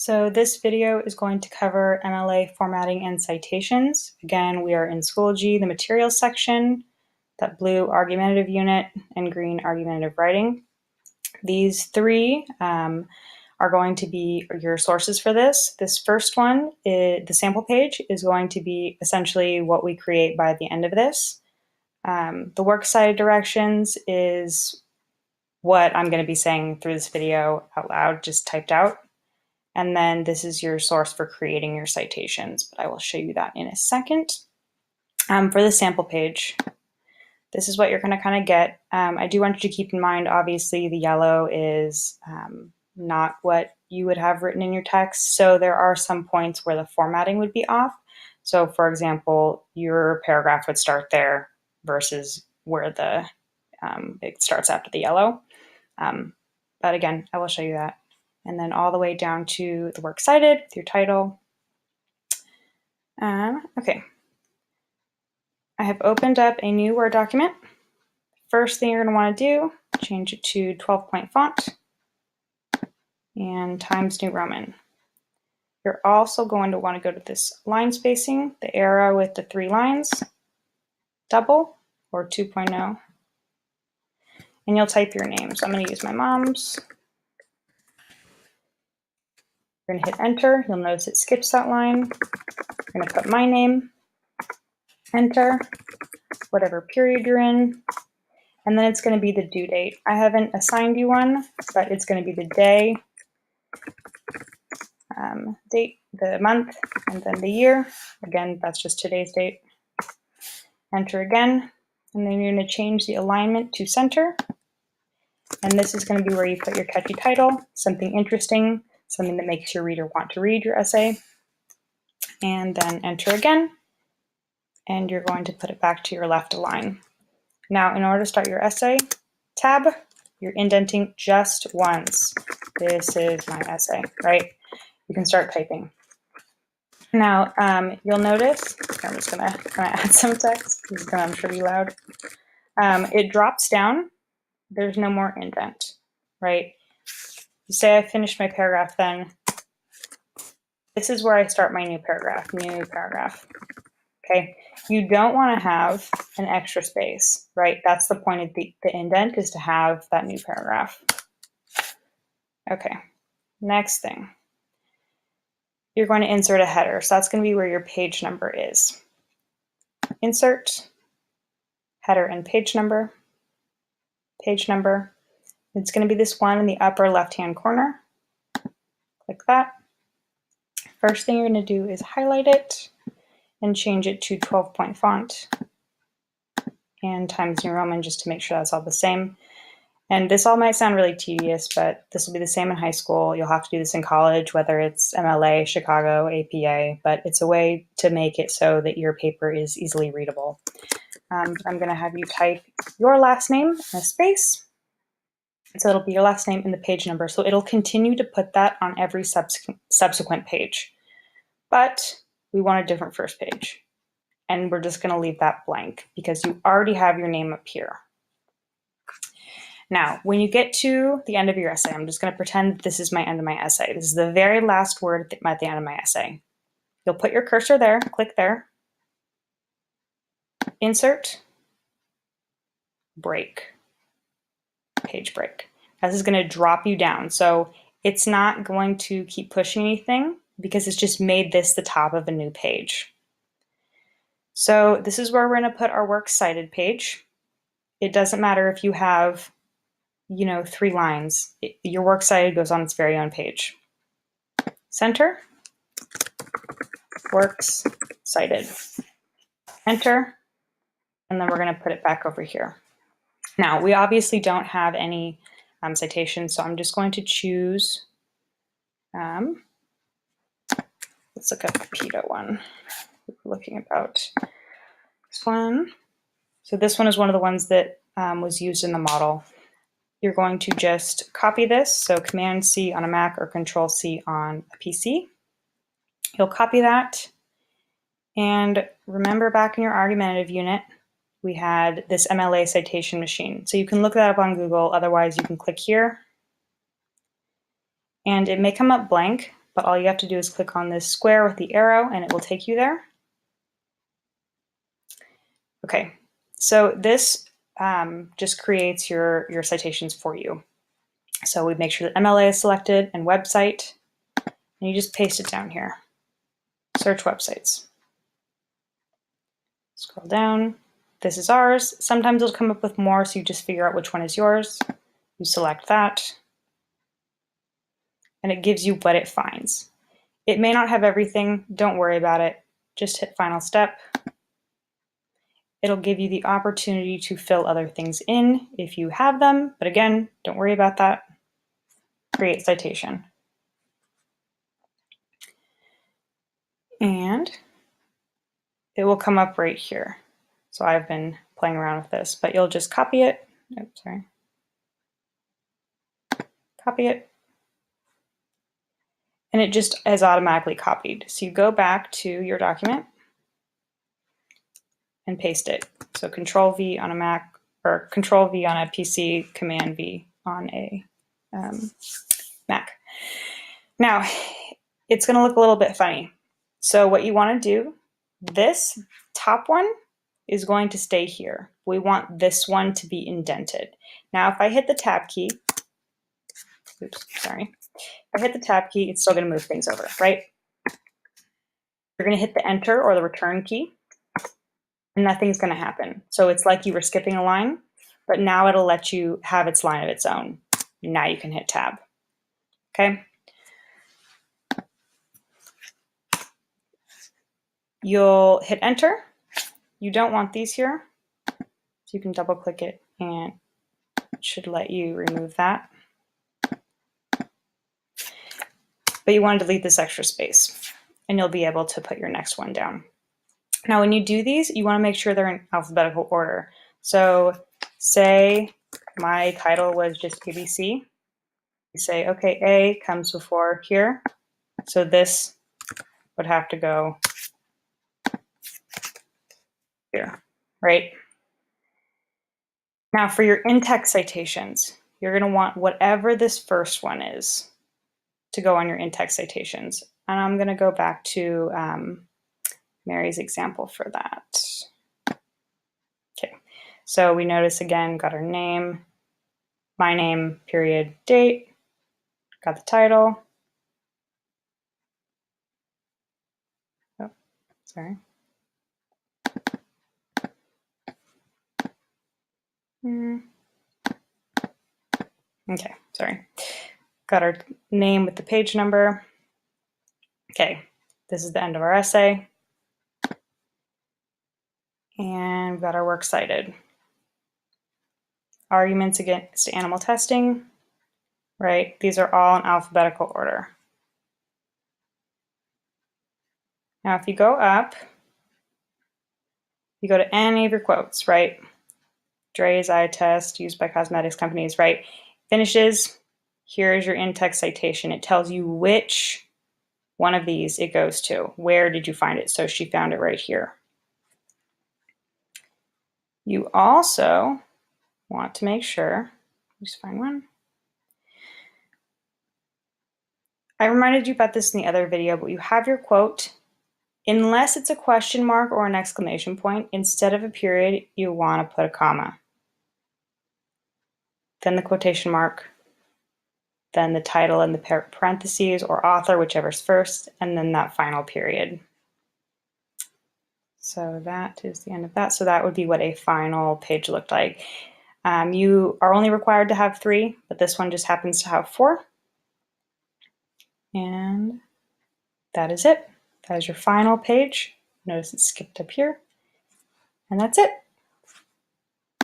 So this video is going to cover MLA formatting and citations. Again, we are in Schoology, the materials section, that blue argumentative unit and green argumentative writing. These three are going to be your sources for this. This first one, the sample page, is going to be essentially what we create by the end of this. The works cited directions is what I'm going to be saying through this video out loud, just typed out. And then this is your source for creating your citations, but I will show you that in a second. For the sample page, this is what you're going to kind of get. I do want you to keep in mind, obviously, the yellow is not what you would have written in your text. So there are some points where the formatting would be off. So for example, your paragraph would start there versus where the it starts after the yellow. But again, I will show you that. And then all the way down to the works cited with your title. Okay. I have opened up a new Word document. First thing you're going to want to do, change it to 12-point font and Times New Roman. You're also going to want to go to this line spacing, the arrow with the 3 lines, double or 2.0, and you'll type your name. So I'm going to use my mom's. You're going to hit enter. You'll notice it skips that line. You're going to put my name, enter, whatever period you're in, and then it's going to be the due date. I haven't assigned you one, but it's going to be the day, date, the month, and then the year. Again, that's just today's date. Enter again, and then you're going to change the alignment to center. And this is going to be where you put your catchy title, something interesting, something that makes your reader want to read your essay. And then enter again, and you're going to put it back to your left align. Now, in order to start your essay, tab, you're indenting just once. This is my essay, right? You can start typing. Now, you'll notice, I'm just gonna add some text. This is gonna, I'm sure, be loud. It drops down. There's no more indent, right? You say I finished my paragraph, then this is where I start my new paragraph, okay? You don't want to have an extra space, right? That's the point of the indent, is to have that new paragraph. Okay, next thing. You're going to insert a header. So that's going to be where your page number is. Insert, header and page number. Page number. It's going to be this one in the upper left-hand corner. Click that. First thing you're going to do is highlight it and change it to 12-point font and Times New Roman, just to make sure that's all the same. And this all might sound really tedious, but this will be the same in high school. You'll have to do this in college, whether it's MLA, Chicago, APA, but it's a way to make it so that your paper is easily readable. I'm going to have you type your last name in a space. So it'll be your last name and the page number. So it'll continue to put that on every subsequent page. But we want a different first page. And we're just going to leave that blank because you already have your name up here. Now, when you get to the end of your essay, I'm just going to pretend that this is my end of my essay. This is the very last word at the end of my essay. You'll put your cursor there, click there, insert, break, page break. This is going to drop you down. So it's not going to keep pushing anything because it's just made this the top of a new page. So this is where we're going to put our works cited page. It doesn't matter if you have 3 lines. Your works cited goes on its very own page. Center, works cited, enter, and then we're going to put it back over here. Now, we obviously don't have any citations, so I'm just going to choose, let's look at the PETA one. We're looking about this one. So this one is one of the ones that was used in the model. You're going to just copy this, so Command-C on a Mac or Control-C on a PC. You'll copy that, and remember back in your argumentative unit, we had this MLA citation machine. So you can look that up on Google, otherwise you can click here. And it may come up blank, but all you have to do is click on this square with the arrow and it will take you there. Okay, so this just creates your citations for you. So we make sure that MLA is selected and website, and you just paste it down here. Search websites. Scroll down. This is ours. Sometimes it'll come up with more, so you just figure out which one is yours. You select that, and it gives you what it finds. It may not have everything. Don't worry about it. Just hit final step. It'll give you the opportunity to fill other things in if you have them, but again, don't worry about that. Create citation. And it will come up right here. So I've been playing around with this, but you'll just copy it. Oops, sorry. Copy it. And it just is automatically copied. So you go back to your document and paste it. So Control V on a Mac, or Control V on a PC, Command V on a Mac. Now, it's going to look a little bit funny. So what you want to do, this top one is going to stay here. We want this one to be indented. Now, if I hit the tab key, oops, sorry. If I hit the tab key, it's still going to move things over, right? You're going to hit the enter or the return key, and nothing's going to happen. So it's like you were skipping a line, but now it'll let you have its line of its own. Now you can hit tab. Okay. You'll hit enter. You don't want these here, so you can double click it and it should let you remove that. But you want to delete this extra space and you'll be able to put your next one down. Now, when you do these, you want to make sure they're in alphabetical order. So say my title was just ABC. You say, okay, A comes before here. So this would have to go here, right? Now for your in-text citations, you're going to want whatever this first one is to go on your in-text citations. And I'm going to go back to Mary's example for that. Okay, so we notice again, got our name, my name, period, date, got the title. Oh, sorry. Okay, sorry. Got our name with the page number. Okay, this is the end of our essay. And we've got our works cited. Arguments against animal testing, right? These are all in alphabetical order. Now, if you go up, you go to any of your quotes, right? Dre's eye test used by cosmetics companies, right? Finishes, here's your in-text citation. It tells you which one of these it goes to. Where did you find it? So she found it right here. You also want to make sure, just find one. I reminded you about this in the other video, but you have your quote. Unless it's a question mark or an exclamation point, instead of a period, you want to put a comma. Then the quotation mark, then the title and the parentheses or author, whichever's first, and then that final period. So that is the end of that. So that would be what a final page looked like. You are only required to have 3, but this one just happens to have 4. And that is it. That is your final page. Notice it's skipped up here. And that's it.